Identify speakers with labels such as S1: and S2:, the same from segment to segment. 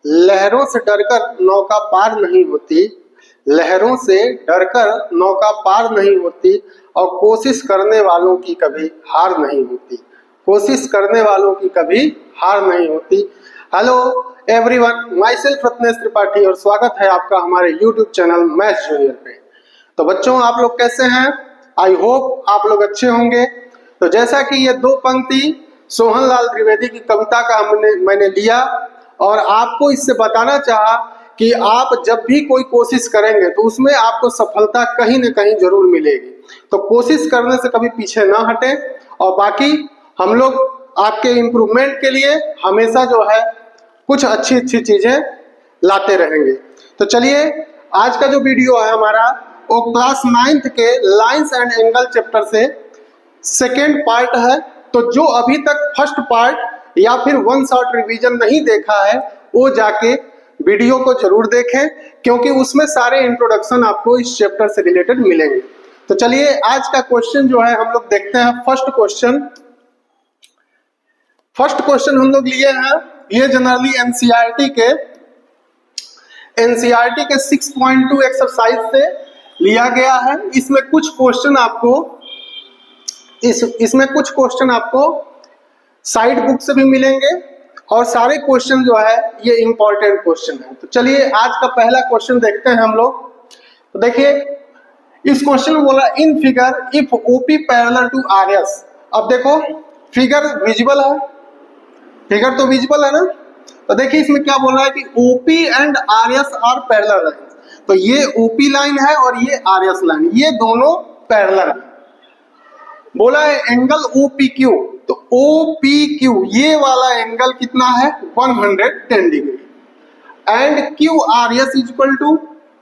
S1: लहरों से डरकर नौका पार नहीं होती, लहरों से डरकर नौका पार नहीं होती, और कोशिश करने वालों की कभी हार नहीं होती, कोशिश करने वालों की कभी हार नहीं होती। Hello everyone, my self Ratnesh Tripathi और स्वागत है आपका हमारे यूट्यूब चैनल मैथ्स जूनियर पे। तो बच्चों, आप लोग कैसे हैं? आई होप आप लोग अच्छे होंगे। तो जैसा कि ये दो पंक्ति सोहन लाल त्रिवेदी की कविता का मैंने लिया और आपको इससे बताना चाहा कि आप जब भी कोई कोशिश करेंगे तो उसमें आपको सफलता कहीं न कहीं जरूर मिलेगी। तो कोशिश करने से कभी पीछे ना हटें, और बाकी हम लोग आपके इम्प्रूवमेंट के लिए हमेशा जो है कुछ अच्छी अच्छी चीजें लाते रहेंगे। तो चलिए, आज का जो वीडियो है हमारा वो क्लास 9th के लाइंस एंड एंगल चैप्टर से सेकेंड पार्ट है। तो जो अभी तक फर्स्ट पार्ट या फिर वन शॉट रिवीजन नहीं देखा है वो जाके वीडियो को जरूर देखें, क्योंकि उसमें सारे इंट्रोडक्शन आपको इस चैप्टर से रिलेटेड मिलेंगे। तो चलिए, आज का क्वेश्चन जो है हम लोग देखते हैं। फर्स्ट क्वेश्चन हम लोग लिए हैं, ये जनरली एनसीईआरटी के 6.2 एक्सरसाइज से लिया गया है। इसमें कुछ क्वेश्चन आपको साइड बुक से भी मिलेंगे और सारे क्वेश्चन जो है ये इंपॉर्टेंट क्वेश्चन है। तो चलिए, आज का पहला क्वेश्चन देखते हैं हम लोग। तो देखिए, इस क्वेश्चन में बोला in figure if OP parallel to RS. अब देखो, फिगर विजिबल है, फिगर तो विजिबल है ना। तो देखिए इसमें क्या बोल रहा है कि OP and RS are parallel है। तो ये ओपी लाइन है और ये आरएस लाइन, ये दोनों पैरेलल है। बोला है एंगल OPQ, तो OPQ ये वाला एंगल कितना है 110 degree, and QRS equal to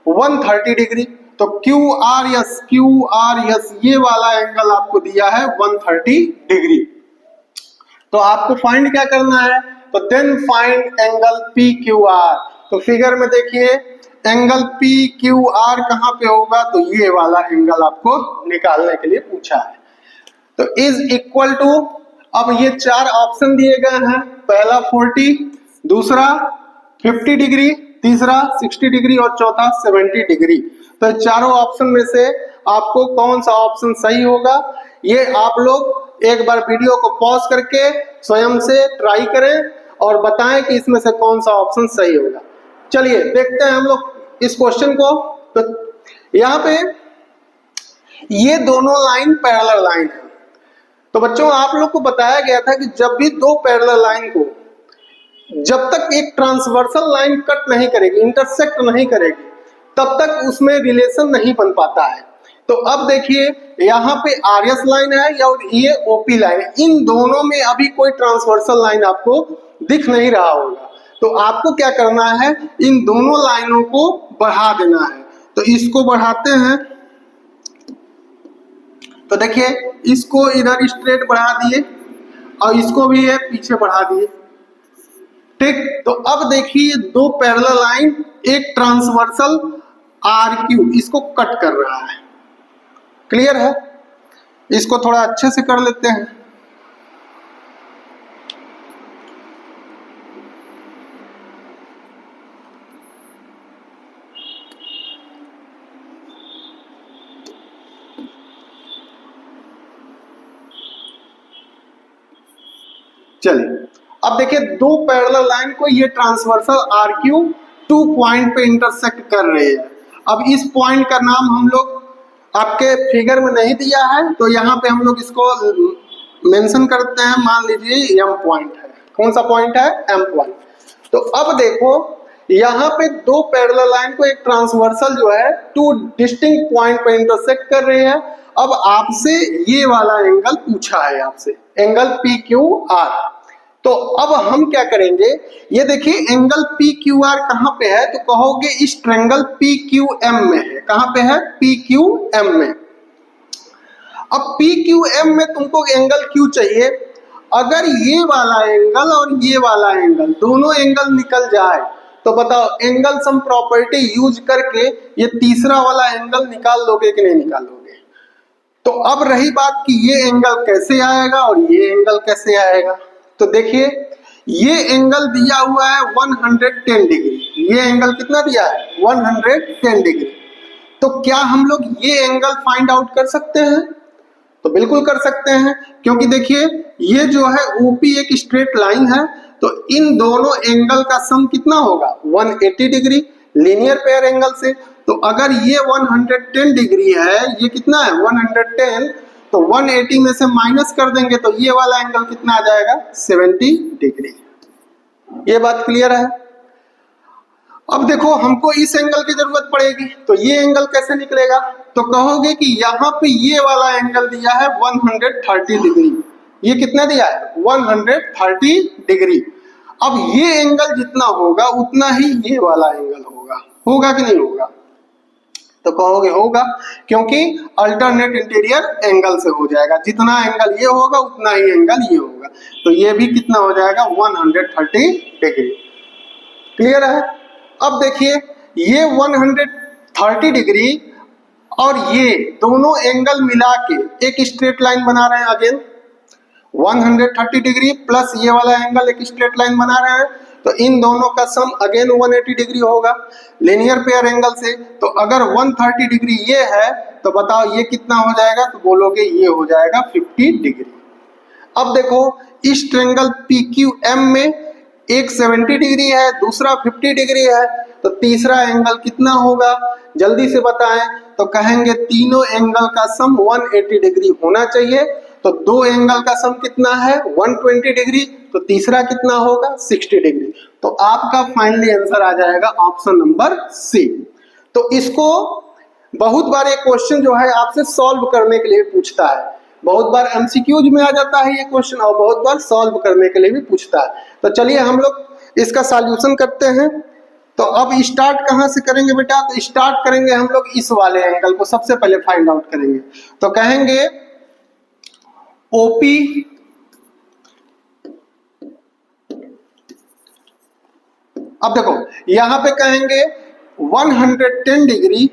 S1: 130 degree. तो QRS ये वाला एंगल आपको दिया है 130 डिग्री। तो आपको फाइंड क्या करना है? तो देन फाइंड एंगल PQR। तो फिगर में देखिए एंगल PQR कहाँ पे होगा, तो ये वाला एंगल आपको निकालने के लिए पूछा है। तो इज इक्वल टू, अब ये चार ऑप्शन दिए गए हैं, पहला 40, दूसरा 50 डिग्री, तीसरा 60 डिग्री और चौथा 70 डिग्री। तो चारों ऑप्शन में से आपको कौन सा ऑप्शन सही होगा, ये आप लोग एक बार वीडियो को पॉज करके स्वयं से ट्राई करें और बताएं कि इसमें से कौन सा ऑप्शन सही होगा। चलिए देखते हैं हम लोग इस क्वेश्चन को। तो यहाँ पे ये दोनों लाइन पैरेलल लाइन है। तो बच्चों, आप लोग को बताया गया था कि जब भी दो पैरेलल लाइन को जब तक एक ट्रांसवर्सल लाइन कट नहीं करेगी, इंटरसेक्ट नहीं करेगी, तब तक उसमें रिलेशन नहीं बन पाता है। तो अब देखिए यहाँ पे आरएस लाइन है या ये ओपी लाइन है, इन दोनों में अभी कोई ट्रांसवर्सल लाइन आपको दिख नहीं रहा होगा। तो आपको क्या करना है, इन दोनों लाइनों को बढ़ा देना है। तो इसको बढ़ाते हैं। तो देखिए इसको इधर स्ट्रेट बढ़ा दिए और इसको भी ये पीछे बढ़ा दिए, ठीक। तो अब देखिए दो पैरेलल लाइन एक ट्रांसवर्सल RQ इसको कट कर रहा है। क्लियर है? इसको थोड़ा अच्छे से कर लेते हैं। चलिए, अब देखिए दो पैरेलल लाइन को ये ट्रांसवर्सल RQ 2 पॉइंट पे इंटरसेक्ट कर रहे हैं। अब इस पॉइंट का नाम हम लोग आपके फिगर में नहीं दिया है, तो यहाँ पे हम लोग इसको मेंशन करते हैं। मान लीजिए M पॉइंट है। कौन सा पॉइंट है? M point. तो अब देखो यहाँ पे दो पैरेलल लाइन को एक ट्रांसवर्सल जो है 2 डिस्टिंक्ट पॉइंट पे इंटरसेक्ट कर रहे हैं। अब आपसे ये वाला एंगल पूछा है, आपसे एंगल PQR। तो अब हम क्या करेंगे, ये देखिए एंगल PQR कहाँ पे है, तो कहोगे इस ट्रायंगल PQM में है। कहाँ पे है? PQM में। अब PQM में तुमको एंगल Q चाहिए। अगर ये वाला एंगल और ये वाला एंगल दोनों एंगल निकल जाए तो बताओ एंगल सम प्रॉपर्टी यूज करके ये तीसरा वाला एंगल निकाल लोगे कि नहीं निकाल लोगे? तो अब रही बात कि ये एंगल कैसे आएगा और ये एंगल कैसे आएगा। तो देखिए ये एंगल दिया हुआ है 110 डिग्री। ये एंगल कितना दिया है? 110 डिग्री। तो क्या हम लोग ये एंगल फाइंड आउट कर सकते हैं? तो बिल्कुल कर सकते हैं, क्योंकि देखिए ये जो है ओपी एक स्ट्रेट लाइन है, तो इन दोनों एंगल का सम कितना होगा? 180 डिग्री लीनियर पेयर एंगल से। तो अगर ये 110 डिग्री है, ये कितना है? 110, तो 180 में से माइनस कर देंगे तो ये वाला एंगल कितना आ जाएगा? 70 डिग्री। ये बात क्लियर है? अब देखो हमको इस एंगल की जरूरत पड़ेगी, तो ये एंगल कैसे निकलेगा? तो कहोगे कि यहाँ पे ये वाला एंगल दिया है 130 डिग्री। ये कितना दिया है? 130 डिग्री। अब ये एंगल जितना होगा उतना ही ये वाला एंगल होगा। होगा कि नहीं होगा? तो कहोगे होगा, क्योंकि अल्टरनेट इंटीरियर एंगल से हो जाएगा। जितना एंगल ये होगा उतना ही एंगल ये होगा। तो ये भी कितना हो जाएगा? 130 डिग्री। क्लियर है? अब देखिए ये 130 डिग्री और ये दोनों एंगल मिला के एक स्ट्रेट लाइन बना रहे हैं। अगेन 130 डिग्री प्लस ये वाला एंगल एक स्ट्रेट लाइन बना रहे हैं, तो इन दोनों का सम अगेन 180 डिग्री होगा लीनियर पेयर एंगल से। तो अगर 130 डिग्री ये है तो बताओ ये कितना हो जाएगा? तो बोलोगे ये हो जाएगा 50 डिग्री। अब देखो इस ट्रायंगल PQM में एक 70 डिग्री है, दूसरा 50 डिग्री है, तो तीसरा एंगल कितना होगा? जल्दी से बताएं। तो कहेंगे तीनों एंगल का सम 180 डिग्री होना चाहिए। तो दो एंगल का सम कितना है? 120 डिग्री। तो तीसरा कितना होगा? 60 डिग्री। तो आपका फाइनली आंसर आ जाएगा ऑप्शन नंबर सी। तो इसको बहुत बार ये क्वेश्चन जो है आपसे सॉल्व करने के लिए पूछता है। बहुत बार एमसीक्यूज में आ जाता है ये क्वेश्चन और बहुत बार सॉल्व करने के लिए भी पूछता है। तो चलिए हम लोग इसका सॉल्यूशन करते हैं। तो अब स्टार्ट कहां से करेंगे बेटा? तो स्टार्ट करेंगे हम लोग इस वाले एंगल को सबसे पहले फाइंड आउट करेंगे। तो कहेंगे ओपी अब देखो यहां पे कहेंगे 110 degree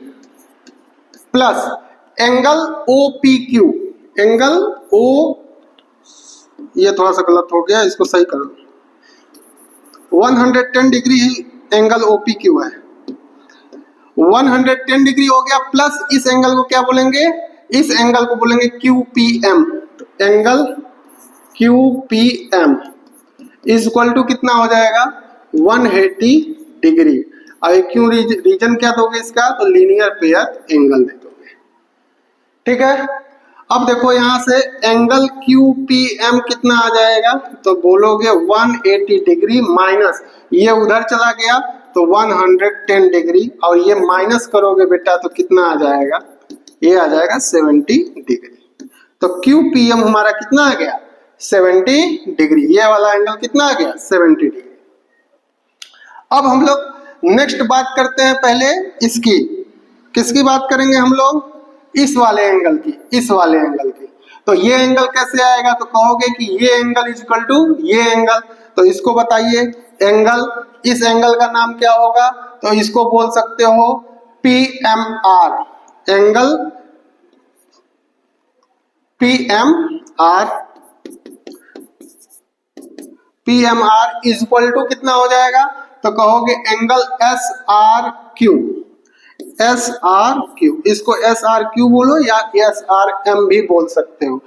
S1: plus angle OPQ। Angle O, ये थोड़ा सा गलत हो गया, इसको सही करो। 110 डिग्री ही एंगल OPQ है। 110 डिग्री हो गया प्लस इस एंगल को क्या बोलेंगे? इस एंगल को बोलेंगे QPM। Angle QPM is equal to कितना हो जाएगा? 180 डिग्री। अब क्यों रीजन क्या दोगे इसका? तो लीनियर पेयर एंगल दे दोगे। ठीक है। अब देखो यहां से एंगल QPM कितना आ जाएगा? तो बोलोगे 180 डिग्री माइनस ये उधर चला गया तो 110 डिग्री, और ये माइनस करोगे बेटा तो कितना आ जाएगा? ये आ जाएगा 70 डिग्री। तो QPM हमारा कितना आ गया? 70 डिग्री। ये वाला एंगल कितना आ गया? 70 डिग्री। अब हम लोग नेक्स्ट बात करते हैं पहले इसकी। किसकी बात करेंगे हम लोग? इस वाले एंगल की। इस वाले एंगल की। तो ये एंगल कैसे आएगा? तो कहोगे कि ये एंगल इज इक्वल टू ये एंगल। तो इसको बताइए एंगल, इस एंगल का नाम क्या होगा? तो इसको बोल सकते हो PMR। Angle PMR। PMR is equal to कितना हो जाएगा? तो कहोगे एंगल SRQ। SRQ, इसको SRQ बोलो या SRM भी बोल सकते हो।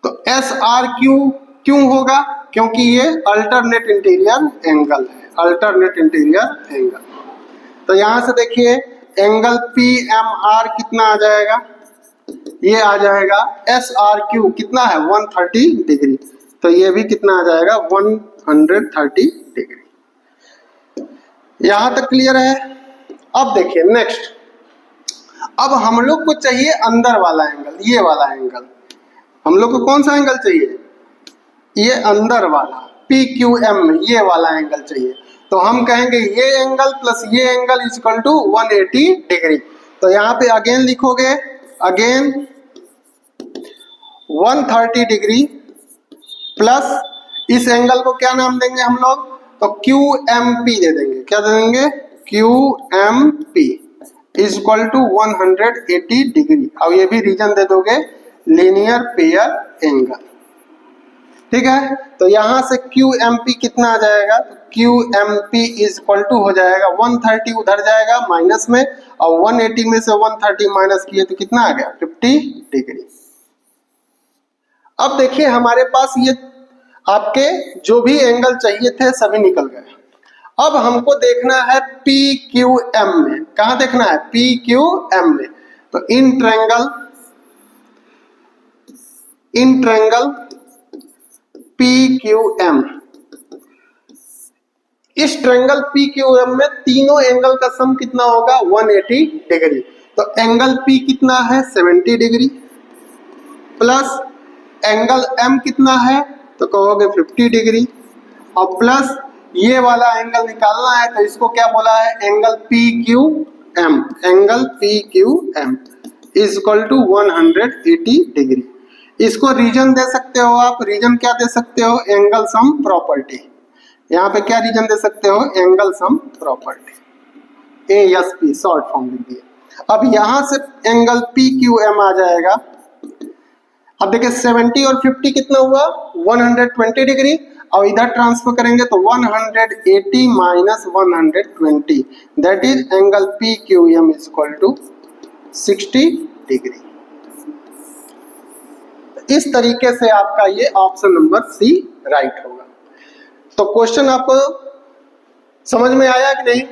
S1: तो SRQ क्यों होगा? क्योंकि ये अल्टरनेट इंटीरियर एंगल है। Alternate interior angle. तो यहां से देखिए एंगल PMR कितना आ जाएगा? ये आ जाएगा SRQ कितना है? 130 डिग्री। तो ये भी कितना आ जाएगा? 130 डिग्री। यहां तक क्लियर है? अब देखिए नेक्स्ट, अब हम लोग को चाहिए अंदर वाला एंगल। ये वाला एंगल हम लोग को कौन सा एंगल चाहिए? ये अंदर वाला PQM में ये वाला एंगल चाहिए। तो हम कहेंगे ये एंगल प्लस ये angle is equal to 180 degree. तो यहाँ पे अगेन लिखोगे, अगेन 130 डिग्री प्लस इस एंगल को क्या नाम देंगे हम लोग? तो QMP दे देंगे। क्या दे देंगे? QMP is equal to 180 degree. अब ये भी रीजन दे दोगे लीनियर पेयर एंगल। ठीक है। तो यहां से QMP कितना आ जाएगा, तो QMP इज इक्वल टू हो जाएगा 130 उधर जाएगा माइनस में, और 180 में से 130 माइनस किए तो कितना आ गया 50 डिग्री। अब देखिए हमारे पास ये आपके जो भी एंगल चाहिए थे सभी निकल गए। अब हमको देखना है PQM में, कहां देखना है PQM में। तो इन ट्रायंगल PQM, इस ट्रायंगल PQM में तीनों एंगल का सम कितना होगा 180 डिग्री। तो एंगल P कितना है 70 डिग्री, प्लस एंगल M कितना है तो कहोगे 50 डिग्री, और प्लस ये वाला एंगल निकालना है तो इसको क्या बोला है angle PQM। Angle PQM is equal to 180 degree. इसको रीजन दे सकते हो आप, रीजन क्या दे सकते हो एंगल सम प्रॉपर्टी। यहाँ पे क्या रीजन दे सकते हो angle sum property, ASP short form लिख दिया। अब यहाँ से एंगल PQM आ जाएगा। अब देखिए 70 और 50 कितना हुआ 120 डिग्री, और इधर ट्रांसफर करेंगे तो 180 minus 120 that is angle PQM is equal to 60 degree. इस तरीके से आपका ये ऑप्शन नंबर C राइट होगा। तो क्वेश्चन आपको समझ में आया कि नहीं?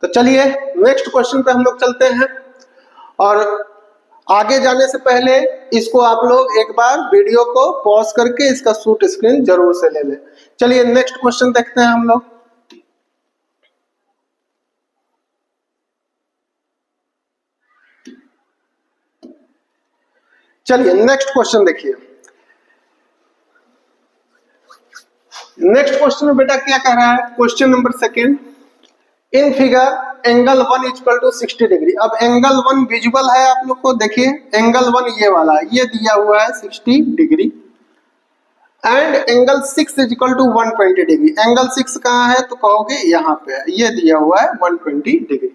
S1: तो चलिए नेक्स्ट क्वेश्चन पे हम लोग चलते हैं, और आगे जाने से पहले इसको आप लोग एक बार वीडियो को पॉज करके इसका शूट स्क्रीन जरूर से ले लें। चलिए नेक्स्ट क्वेश्चन देखते हैं हम लोग। चलिए नेक्स्ट क्वेश्चन देखिए। नेक्स्ट क्वेश्चन में बेटा क्या कह रहा है, question number second, in figure angle 1 equal to 60 degree. अब एंगल 1 विजुअल है आप लोग को, देखिए एंगल 1 ये वाला ये दिया हुआ है 60 degree, and angle 6 is equal to 120 degree. Angle 6 कहाँ है तो कहोगे यहाँ पे है, ये दिया हुआ है 120 degree.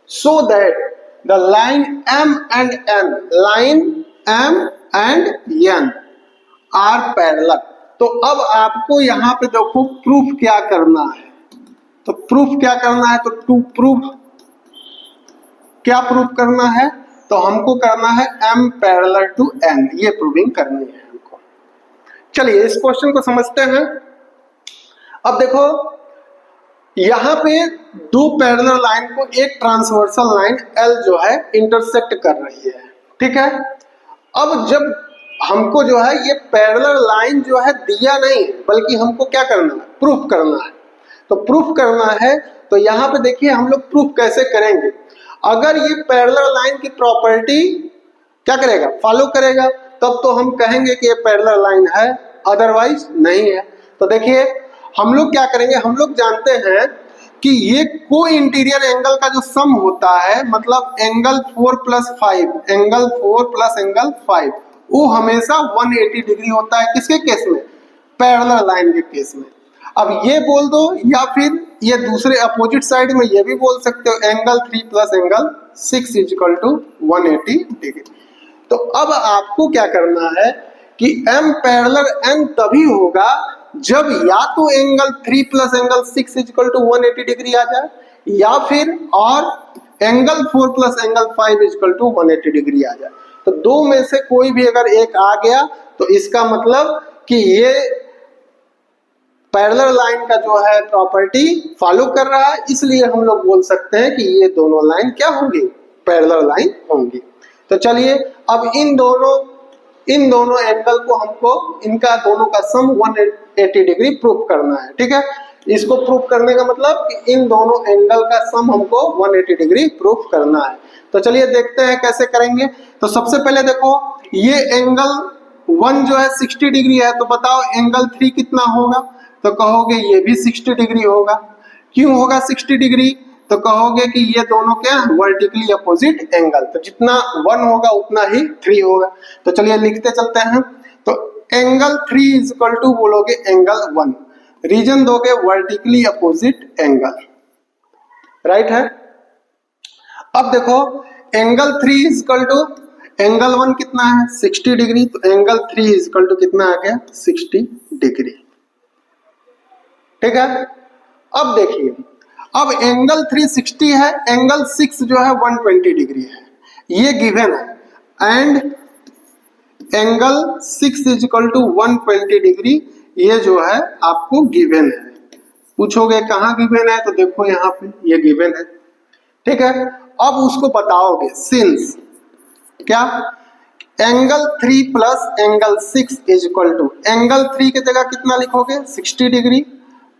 S1: So that the line M and N, line M and N are parallel. तो अब आपको यहाँ पे देखो प्रूफ क्या करना है, तो प्रूफ क्या करना है, तो टू प्रूफ क्या प्रूफ करना है, तो हमको करना है M पैरेलल टू N, ये प्रूविंग करनी है हमको। चलिए इस क्वेश्चन को समझते हैं। अब देखो यहाँ पे दो पैरेलल लाइन को एक ट्रांसवर्सल लाइन L जो है इंटरसेक्ट कर रही है, ठीक है। अब जब हमको जो है ये पैरेलल लाइन जो है दिया नहीं, बल्कि हमको क्या करना है प्रूफ करना है। तो प्रूफ करना है तो यहाँ पे देखिए हम लोग प्रूफ कैसे करेंगे। अगर ये पैरेलल लाइन की प्रॉपर्टी क्या करेगा फॉलो करेगा तब तो हम कहेंगे कि ये पैरेलल लाइन है, अदरवाइज नहीं है। तो देखिए हम लोग क्या करेंगे, हम लोग जानते हैं कि ये को इंटीरियर एंगल का जो सम होता है, मतलब angle 4 plus 5, angle 4 plus angle 5, वो हमेशा 180 डिग्री होता है। किसके केस में, पैरेलल लाइन के केस में। अब ये बोल दो, या फिर ये दूसरे अपोजिट साइड में ये भी बोल सकते हो, angle 3 plus angle 6 is equal to 180 degree. तो अब आपको क्या करना है कि M पैरेलल N तभी होगा जब या तो angle 3 plus angle 6 is equal to 180 degree आ जाए, या फिर और angle 4 plus angle 5 is equal to 180 degree आ जाए। तो दो में से कोई भी अगर एक आ गया तो इसका मतलब कि ये पैरेलल लाइन का जो है प्रॉपर्टी फॉलो कर रहा है, इसलिए हम लोग बोल सकते हैं कि ये दोनों लाइन क्या होंगी, पैरेलल लाइन होंगी। तो चलिए अब इन दोनों एंगल को हमको इनका दोनों का सम 180 डिग्री प्रूफ करना है, ठीक है। इसको प्रूफ करने का मतलब कि इन दोनों एंगल का सम हमको 180 डिग्री प्रूफ करना है। तो चलिए देखते हैं कैसे करेंगे। तो सबसे पहले देखो ये एंगल 1 जो है 60 डिग्री है, तो बताओ एंगल 3 कितना होगा, तो कहोगे ये भी 60 डिग्री होगा। क्यों होगा 60 डिग्री, तो कहोगे कि ये दोनों क्या वर्टिकली अपोजिट एंगल, तो जितना 1 होगा उतना ही 3 होगा। तो चलिए लिखते चलते हैं। तो एंगल 3 इज इक्वल टू बोलोगे एंगल 1, रीजन दोगे वर्टिकली अपोजिट एंगल, राइट है। अब देखो angle 3 is equal to angle 1 कितना है 60 डिग्री, तो एंगल 3 इज इक्वल टू कितना आ गया 60 डिग्री। ठीक है, अब देखिए, अब एंगल 360 है, एंगल 6 जो है 120 डिग्री है, ये गिवन है, and angle 6 is equal to 120 degree, ये जो है आपको गिवन है। पूछोगे कहाँ गिवन है, तो देखो यहाँ पे ये गिवन है। ठीक है, अब उसको बताओगे सिंस क्या, angle 3 plus angle 6 is equal to, angle 3 की जगह कितना लिखोगे 60 डिग्री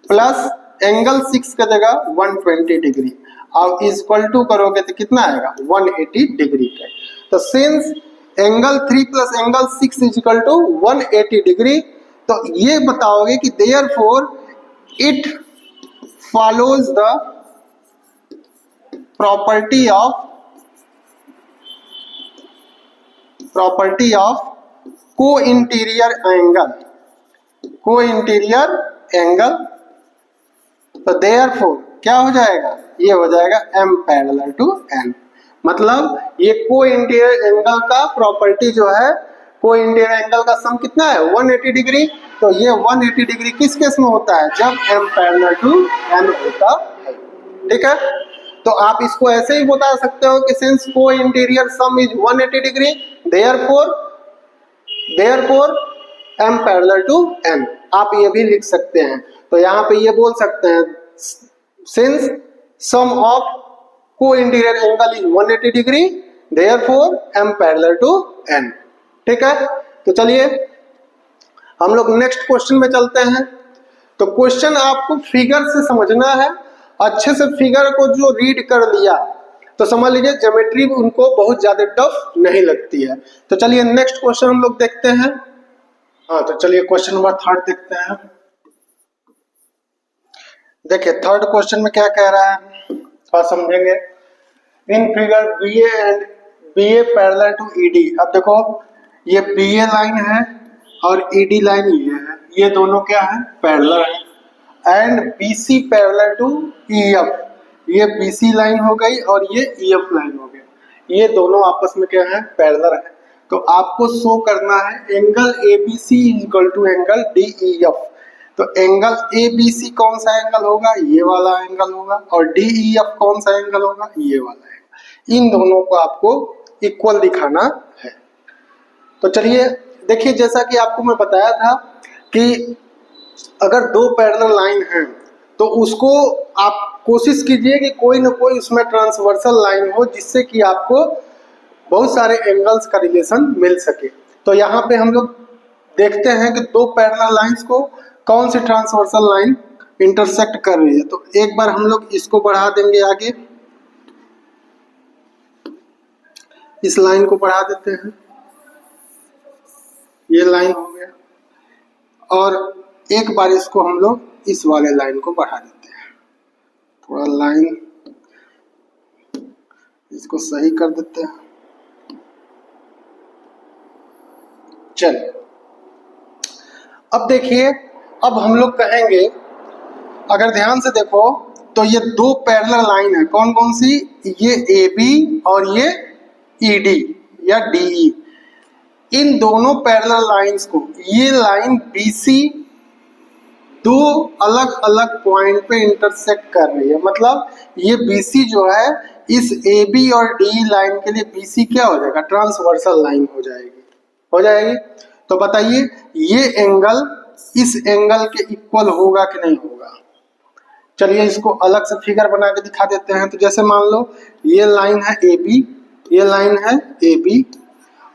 S1: प्लस एंगल 6 की जगह 120 डिग्री, अब इज इक्वल टू करोगे तो कितना आएगा 180 डिग्री का। तो since angle 3 plus angle 6 is equal to 180 degree, तो ये बताओगे कि therefore it follows the property of co-interior angle, तो देयरफॉर क्या हो जाएगा, ये हो जाएगा m पैरेलल टू n, मतलब ये को-इंटीरियर एंगल का प्रॉपर्टी जो है, को-इंटीरियर एंगल का सम कितना है 180 डिग्री, तो ये 180 डिग्री किस केस में होता है, जब m पैरेलल टू n होता है। ठीक है, तो आप इसको ऐसे ही बता सकते हो कि since co-interior sum is 180 degree, therefore m parallel to n, आप ये भी लिख सकते हैं। तो यहाँ पे ये बोल सकते हैं since sum of co-interior angle is 180 degree, therefore m parallel to n। ठीक है, तो चलिए हम लोग नेक्स्ट क्वेश्चन में चलते हैं। तो क्वेश्चन आपको फिगर से समझना है, अच्छे से फिगर को जो रीड कर लिया तो समझ लीजिए ज्योमेट्री उनको बहुत ज्यादा टफ नहीं लगती है। तो चलिए नेक्स्ट क्वेश्चन हम लोग देखते हैं। हाँ, तो चलिए क्वेश्चन नंबर 3 देखते हैं। देखिए थर्ड क्वेश्चन में क्या कह रहा है, थोड़ा समझेंगे। In figure BA and BA parallel to ED, अब देखो ये BA लाइन है और ED लाइन ये है, ये दोनों क्या है पैरेलल है, and BC parallel to EF, ये BC लाइन हो गई और ये EF लाइन हो गई, ये दोनों आपस में क्या है पैरेलल है। तो आपको शो करना है angle ABC is equal to angle DEF। तो एंगल ABC कौन सा एंगल होगा, ये वाला एंगल होगा, और DEF कौन सा एंगल होगा, ये वाला एंगल। इन दोनों को आपको इक्वल दिखाना है। तो चलिए देखिए, जैसा कि आपको मैं बताया था कि अगर दो पैरेलल लाइन है तो उसको आप कोशिश कीजिए कि कोई ना कोई उसमें ट्रांसवर्सल लाइन हो, जिससे कि आपको बहुत सारे एंगल्स का रिलेशन मिल सके। तो यहाँ पे हम लोग देखते हैं कि दो पैरेलल लाइंस को कौन सी ट्रांसवर्सल लाइन इंटरसेक्ट कर रही है। तो एक बार हम लोग इसको बढ़ा देंगे आगे, इस लाइन को बढ़ा देते हैं, ये लाइन हो गया, और एक बार इसको हम लोग इस वाले लाइन को बढ़ा देते हैं। थोड़ा लाइन इसको सही कर देते हैं। चलिए अब देखिए, अब हम लोग कहेंगे, अगर ध्यान से देखो तो ये दो पैरेलल लाइन है, कौन कौन सी, ये AB और ये ED या DE। इन दोनों पैरेलल लाइंस को, ये लाइन BC दो अलग अलग पॉइंट पे इंटरसेक्ट कर रही है, मतलब ये BC जो है इस AB और DE लाइन के लिए BC क्या हो जाएगा, ट्रांसवर्सल लाइन हो जाएगी। तो बताइए ये एंगल इस एंगल के इक्वल होगा कि नहीं होगा। चलिए इसको अलग से फिगर बना के दिखा देते हैं। तो जैसे मान लो ये लाइन है AB, ये लाइन है AB,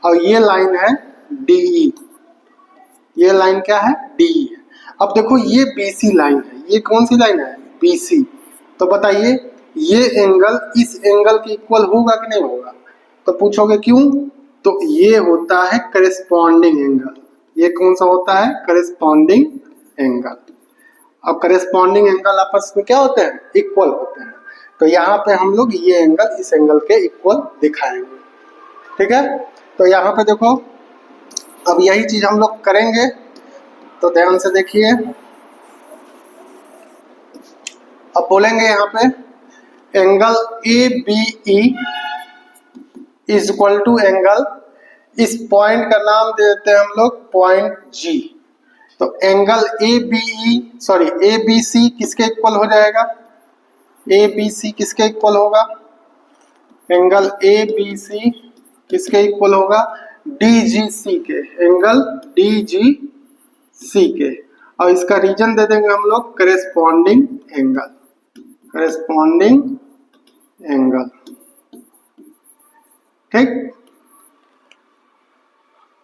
S1: और ये लाइन है DE, ये लाइन क्या है DE। अब देखो ये BC लाइन है, ये कौन सी लाइन है BC। तो बताइए ये एंगल इस एंगल के इक्वल होगा कि नहीं होगा। तो पूछोगे क्यों, तो ये होता है करेस्पॉन्डिंग एंगल। ये कौन सा होता है, करेस्पॉन्डिंग एंगल। अब करेस्पॉन्डिंग एंगल आपस में क्या होते हैं, इक्वल होते हैं। तो यहाँ पे हम लोग ये एंगल इस एंगल के इक्वल दिखाएंगे। ठीक है, तो यहाँ पे देखो अब यही चीज हम लोग करेंगे। तो ध्यान से देखिए, अब बोलेंगे यहाँ पे angle ABE is equal to angle इस पॉइंट का नाम देते हैं हम लोग पॉइंट जी। तो एंगल ए बी सी किसके इक्वल हो जाएगा? ए बी सी किसके इक्वल होगा? एंगल ए बी सी किसके इक्वल होगा? डी जी सी के, एंगल डी जी सी के। और इसका रीजन दे देंगे हम लोग करेस्पॉन्डिंग एंगल, करेस्पॉन्डिंग एंगल। ठीक,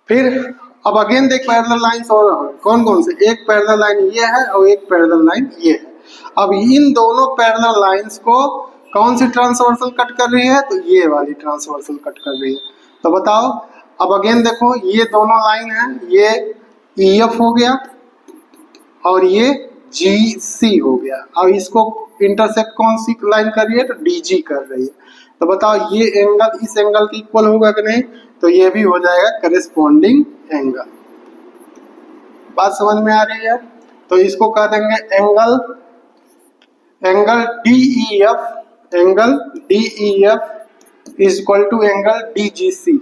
S1: फिर अब अगेन देख पैरेलल लाइंस और कौन कौन से, एक पैरेलल लाइन ये है और एक पैरेलल लाइन ये है। अब इन दोनों पैरेलल लाइंस को कौन सी ट्रांसवर्सल कट कर रही है? तो ये वाली ट्रांसवर्सल कट कर रही है। तो बताओ, अब अगेन देखो ये दोनों लाइन है, ये EF हो गया और ये GC हो गया, और इसको इंटरसेक्ट कौन सी लाइन कर रही है? तो DG कर रही है। तो बताओ ये एंगल इस एंगल के इक्वल होगा कि नहीं? तो ये भी हो जाएगा करेस्पॉन्डिंग एंगल। बात समझ में आ रही है? तो इसको कह देंगे angle DEF, angle DEF is equal to angle DGC,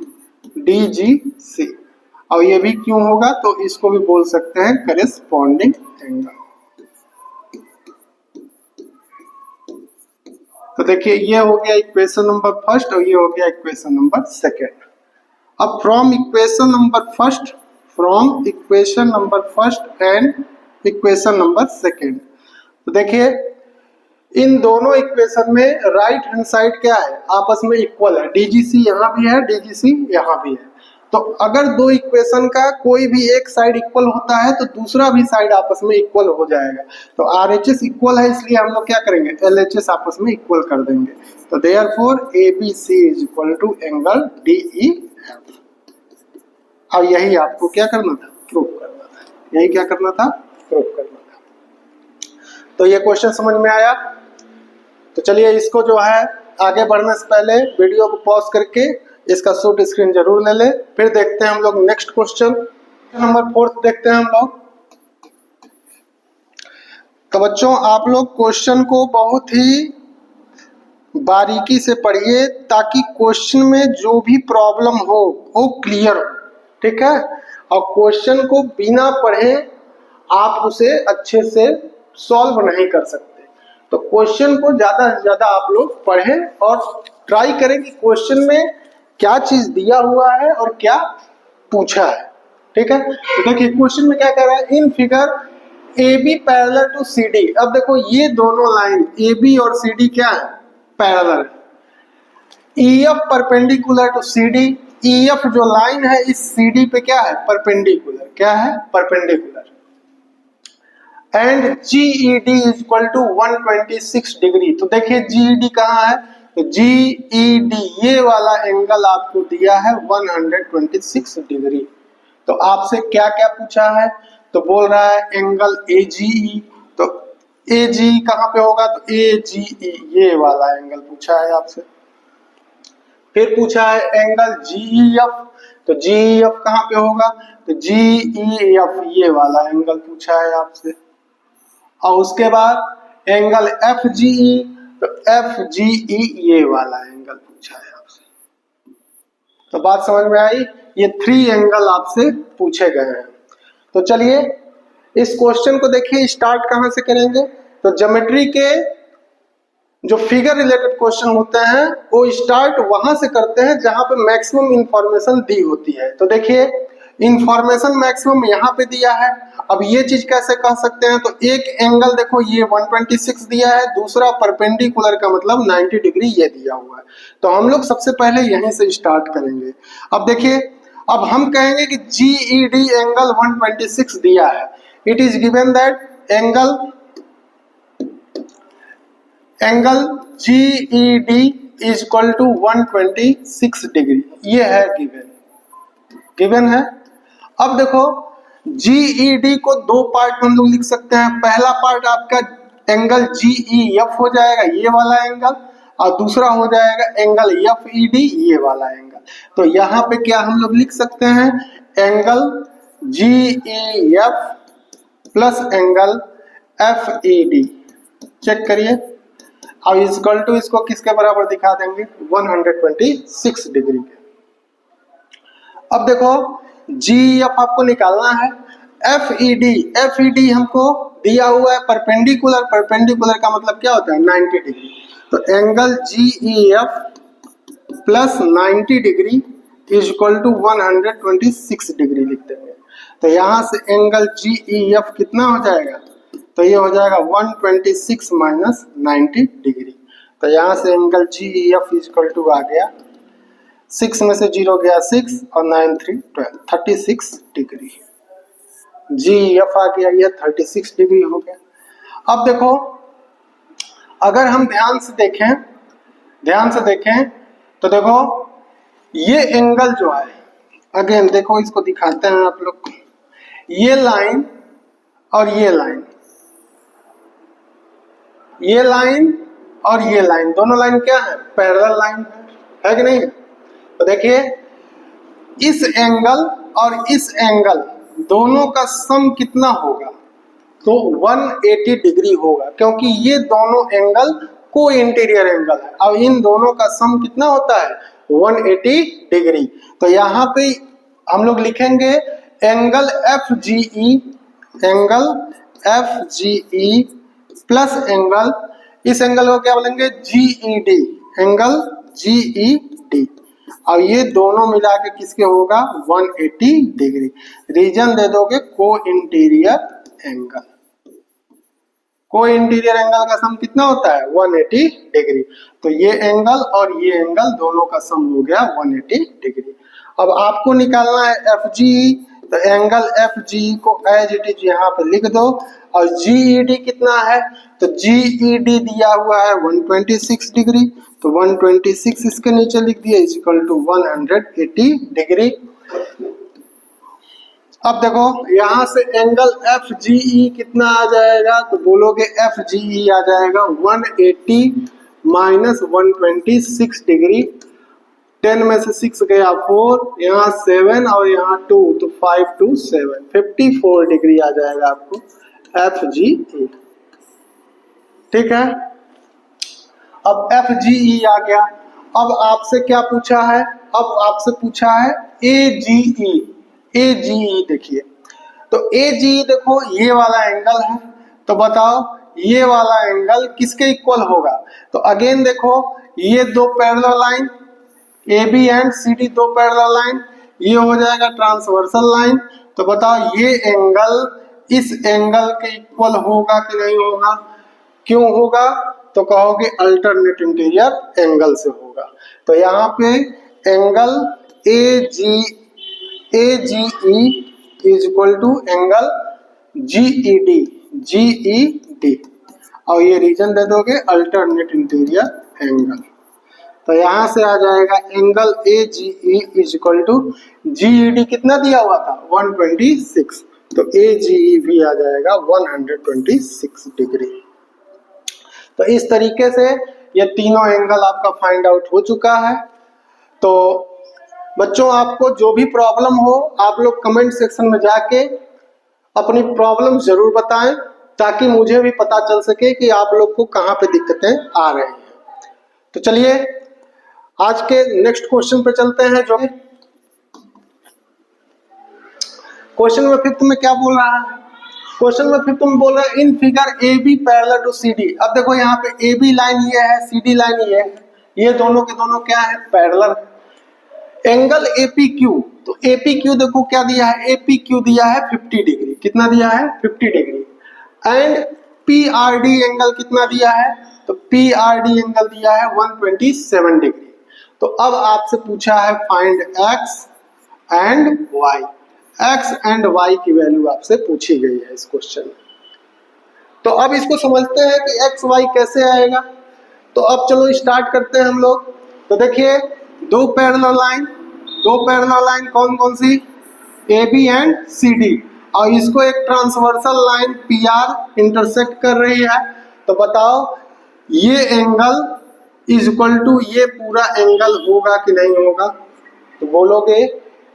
S1: DGC। और ये भी क्यों होगा? तो इसको भी बोल सकते हैं करेस्पॉन्डिंग एंगल। तो देखिए ये हो गया इक्वेशन नंबर फर्स्ट और ये हो गया इक्वेशन नंबर सेकेंड। अब from equation number first and equation number second, तो देखिए इन दोनों इक्वेशन में राइट हैंड साइड क्या है? आपस में इक्वल है। DGC यहाँ भी है, DGC यहाँ भी है। तो अगर दो इक्वेशन का कोई भी एक साइड इक्वल होता है तो दूसरा भी साइड आपस में इक्वल हो जाएगा। तो RHS इक्वल है, इसलिए हम लोग क्या करेंगे? LHS आपस में इक्वल कर देंगे। तो therefore ABC is equal to angle DEF। और यही आपको क्या करना था? प्रूव करना था। यही क्या करना था? प्रूव करना था। तो ये क्वेश्चन समझ में आया? तो चलिए इसको जो है आगे बढ़ने से पहले वीडियो को पॉज करके इसका शॉर्ट स्क्रीन जरूर ले ले। फिर देखते हैं हम लोग नेक्स्ट क्वेश्चन नंबर 4 देखते हैं हम लोग। तो बच्चों आप लोग क्वेश्चन को बहुत ही बारीकी से पढ़िए ताकि क्वेश्चन में जो भी प्रॉब्लम हो वो क्लियर हो। ठीक है, और क्वेश्चन को बिना पढ़े आप उसे अच्छे से सॉल्व नहीं कर सकते। तो क्वेश्चन को ज्यादा से ज्यादा आप लोग पढ़ें और ट्राई करें कि क्वेश्चन में क्या चीज दिया हुआ है और क्या पूछा है। ठीक है, तो देखिए क्वेश्चन में क्या कह रहा है? In figure AB parallel to CD। अब देखो ये दोनों लाइन AB और CD क्या है? Parallel. EF perpendicular to CD, EF जो लाइन है इस CD पे क्या है? परपेंडिकुलर। क्या है? Perpendicular. And GED is equal to 126 degree. तो देखिए GED कहाँ है? तो GED ये वाला एंगल आपको दिया है 126 डिग्री। तो आपसे क्या क्या पूछा है? तो बोल रहा है एंगल AGE। तो AGE कहाँ पे होगा? तो AGE ये वाला एंगल पूछा है आपसे। फिर पूछा है एंगल GEF। तो GEF कहाँ पे होगा? तो GEF ये वाला एंगल पूछा है आपसे। और उसके बाद एंगल FGE। तो FGE ये वाला एंगल पूछा है आपसे। तो बात समझ में आई? ये 3 एंगल आपसे पूछे गए हैं। तो चलिए इस क्वेश्चन को देखिए स्टार्ट कहां से करेंगे? तो ज्योमेट्री के जो फिगर रिलेटेड क्वेश्चन होते हैं वो स्टार्ट वहां से करते हैं जहां पे मैक्सिमम इंफॉर्मेशन दी होती है। तो देखिए इंफॉर्मेशन मैक्सिमम यहाँ पे दिया है। अब ये चीज कैसे कह सकते हैं? तो एक एंगल देखो ये 126 दिया है, दूसरा परपेंडिकुलर का मतलब 90 डिग्री ये दिया हुआ है। तो हम लोग सबसे पहले यहीं से स्टार्ट करेंगे। अब देखिए अब हम कहेंगे कि GED एंगल 126 दिया है। It is given that angle GED is equal to 126 degree. ये है गिवन है। अब देखो GED को 2 पार्ट में हम लोग लिख सकते हैं। पहला पार्ट आपका एंगल GEF हो जाएगा ये वाला एंगल, और दूसरा हो जाएगा एंगल FED ये वाला एंगल। तो यहाँ पे क्या हम लोग लिख सकते हैं? Angle GEF plus angle FED। Check करिए। अब इक्वल टू इसको किसके बराबर दिखा देंगे? 126 डिग्री के। अब देखो GEF आपको निकालना है। FED हमको दिया हुआ है परपेंडिकुलर, परपेंडिकुलर का मतलब क्या होता है 90 डिग्री। तो angle GEF plus 90 degree is equal to 126 degree लिख देंगे। तो यहाँ से एंगल GEF कितना हो जाएगा, तो ये हो जाएगा 126 माइनस 90 डिग्री। तो यहाँ से angle GEF is equal to आ गया 6 में से 0 गया 6 और 9 3 12 36 डिग्री। GEF आ गया, ये 36 डिग्री हो गया। अब देखो अगर हम ध्यान से देखें तो देखो ये एंगल जो है, अगेन देखो इसको दिखाते हैं आप लोग को, ये लाइन और ये लाइन, ये लाइन और ये लाइन, दोनों लाइन क्या है पैरेलल लाइन है कि नहीं। तो देखिए इस एंगल और इस एंगल दोनों का सम कितना होगा, तो 180 डिग्री होगा, क्योंकि ये दोनों एंगल को इंटीरियर एंगल है। अब इन दोनों का सम कितना होता है 180 डिग्री। तो यहाँ पे हम लोग लिखेंगे एंगल FGE प्लस एंगल, इस एंगल को क्या बोलेंगे GED, एंगल GED। अब ये दोनों मिला के किसके होगा 180 डिग्री। रीजन दे दोगे को इंटीरियर एंगल, को इंटीरियर एंगल का सम कितना होता है 180 डिग्री। तो ये एंगल और ये एंगल दोनों का सम हो गया 180 डिग्री। अब आपको निकालना है FGE, तो एंगल FGE को एज इट इज यहाँ पे लिख दो। और GED कितना है, तो GED दिया हुआ है 126 डिग्री, तो 126 इसके नीचे लिख दिया इज इक्वल टू 180 डिग्री। अब देखो यहाँ से एंगल FGE कितना आ जाएगा, तो बोलोगे FGE आ जाएगा 180 माइनस 126 डिग्री। 10 में से 6 गया 4, यहाँ 7 और यहाँ 2, तो 5 2 7 54 डिग्री आ जाएगा आपको FGE। ठीक है, अब FGE आ गया। अब आपसे क्या पूछा है, अब आपसे पूछा है AGE देखिए, तो AGE देखो ये वाला एंगल है, तो बताओ ये वाला एंगल किसके इक्वल होगा। तो अगेन देखो ये दो parallel line AB and CD, दो पैरेलल लाइन, ये हो जाएगा ट्रांसवर्सल लाइन। तो बताओ ये एंगल इस एंगल के इक्वल होगा कि नहीं होगा, क्यों होगा, तो कहोगे अल्टरनेट इंटीरियर एंगल से होगा। तो यहाँ पे angle AGE is equal to angle GED, और ये रीजन दे दोगे अल्टरनेट इंटीरियर एंगल। तो यहाँ से आ जाएगा angle AGE is equal to GED कितना दिया हुआ था 126, तो AGE भी आ जाएगा 126 डिग्री। तो इस तरीके से ये तीनों एंगल आपका फाइंड आउट हो चुका है। तो बच्चों आपको जो भी प्रॉब्लम हो आप लोग कमेंट सेक्शन में जाके अपनी प्रॉब्लम जरूर बताएं, ताकि मुझे भी पता चल सके कि आप लोग को कहाँ पे दिक्कतें आ रही हैं। तो चलिए आज के नेक्स्ट क्वेश्चन पे चलते हैं। जो क्वेश्चन में फिफ्थ में क्या बोल रहा है, क्वेश्चन में फिफ्थ में बोल रहा है in figure AB parallel to CD। अब देखो यहाँ पे AB लाइन ये है, CD लाइन ये है, ये दोनों के दोनों क्या है पैरेलल। एंगल APQ, तो APQ देखो क्या दिया है, APQ दिया है 50 डिग्री, कितना दिया है 50 डिग्री। एंड PRD एंगल कितना दिया है, तो PRD एंगल दिया है 127 डिग्री। तो अब आपसे पूछा है find X and Y, X and Y की वैल्यू आपसे पूछी गई है इस क्वेश्चन में। तो अब इसको समझते हैं कि XY कैसे आएगा। तो अब चलो स्टार्ट करते हैं हम लोग। तो देखिए दो पैरेलल लाइन कौन कौन सी, AB एंड CD, और इसको एक ट्रांसवर्सल लाइन PR इंटरसेक्ट कर रही है। तो बताओ ये एंगल इज इक्वल टू ये पूरा एंगल होगा कि नहीं होगा, तो बोलोगे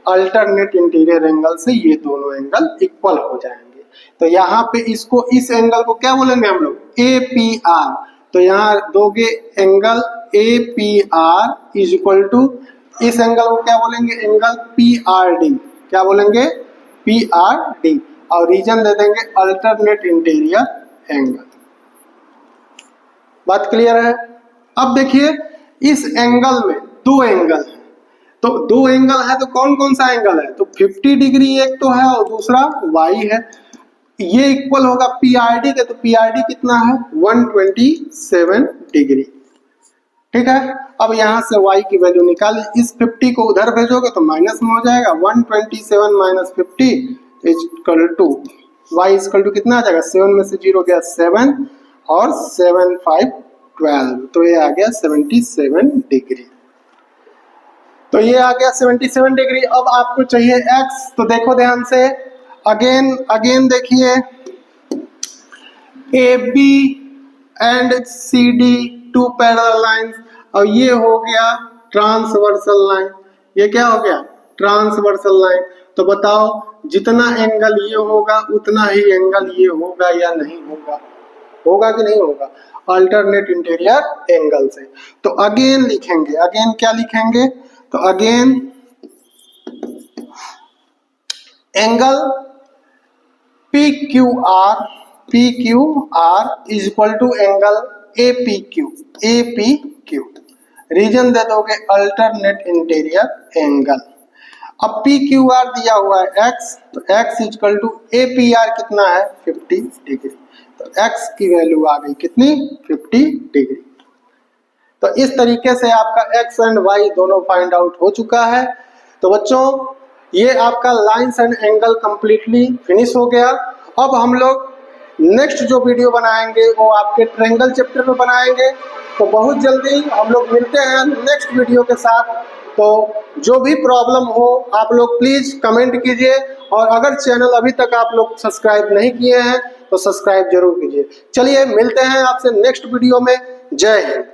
S1: अल्टरनेट इंटीरियर एंगल से ये दोनों एंगल इक्वल हो जाएंगे। तो यहाँ पे इसको इस एंगल को क्या बोलेंगे हम लोग APR। तो यहाँ दोगे angle APR is equal to इस एंगल को क्या बोलेंगे, एंगल PRD, क्या बोलेंगे, PRD, और रीजन दे देंगे अल्टरनेट इंटीरियर एंगल। बात क्लियर है। अब देखिए इस एंगल में दो एंगल है, तो दो एंगल है तो कौन कौन सा एंगल है, तो 50 डिग्री एक तो है और दूसरा y है। ये इक्वल होगा PRD के, तो PRD कितना है 127 डिग्री। ठीक है, अब यहां से y की वैल्यू निकाली, इस 50 को उधर भेजोगे तो माइनस में हो जाएगा, 127 minus 50 equal to y equal to कितना आ जाएगा, 7 में से 0 गया 7 और 7 5 12, तो ये आ गया 77 डिग्री। तो ये आ गया 77 डिग्री। अब आपको चाहिए x, तो देखो ध्यान से, अगेन देखिए AB and CD two parallel lines, और ये हो गया ट्रांसवर्सल लाइन। ये क्या हो गया, ट्रांसवर्सल लाइन। तो बताओ जितना एंगल ये होगा उतना ही एंगल ये होगा या नहीं होगा, होगा कि नहीं होगा, अल्टरनेट इंटीरियर एंगल से। तो अगेन लिखेंगे, अगेन क्या लिखेंगे, तो again angle PQR is equal to angle APQ। Reason दे दोगे अल्टरनेट इंटीरियर एंगल। अब PQR दिया हुआ है x, तो x is equal to APR कितना है 50 डिग्री, तो x की वैल्यू आ गई कितनी 50 डिग्री। तो इस तरीके से आपका x एंड y दोनों फाइंड आउट हो चुका है। तो बच्चों ये आपका lines and angle completely finish हो गया। अब हम लोग नेक्स्ट जो वीडियो बनाएंगे वो आपके ट्रायंगल चैप्टर में बनाएंगे। तो बहुत जल्दी हम लोग मिलते हैं नेक्स्ट वीडियो के साथ। तो जो भी प्रॉब्लम हो आप लोग प्लीज कमेंट कीजिए, और अगर चैनल अभी तक आप लोग सब्सक्राइब नहीं किए हैं तो सब्सक्राइब जरूर कीजिए। चलिए मिलते हैं आपसे नेक्स्ट वीडियो में। जय हिंद।